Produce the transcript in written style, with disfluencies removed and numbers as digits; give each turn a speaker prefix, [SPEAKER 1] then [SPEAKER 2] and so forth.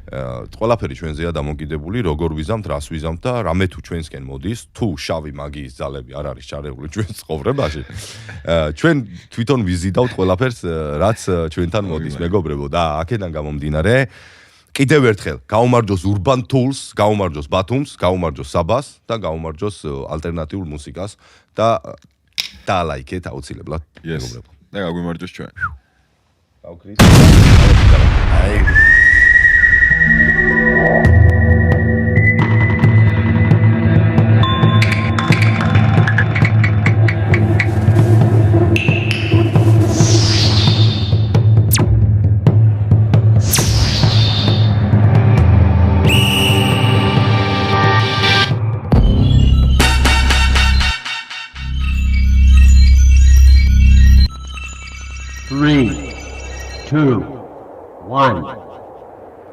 [SPEAKER 1] ყველაფერი ჩვენზეა დამოკიდებული, როგორ ვიზამთ, რას ვიზამთ და რამე თუ ჩვენსკენ მოდის, თუ შავი მაგიის ძალები არ არის ჩარეული ჩვენს ცხოვრებაში. ჩვენ თვითონ ვიზიდავთ ყველაფერს, რაც ჩვენთან მოდის, მეგობრებო და აქედან გამომდინარე კიდევ ერთხელ გაუმარჯოს Urban Tools, გაუმარჯოს Batum's, გაუმარჯოს Sabas და გაუმარჯოს ალტერნატიულ მუსიკას და დაალაიქეთ აუცილებლად მეგობრებო.
[SPEAKER 2] და გაგვიმარჯოს ჩვენ.
[SPEAKER 1] გავკრით.
[SPEAKER 3] Three, two, one.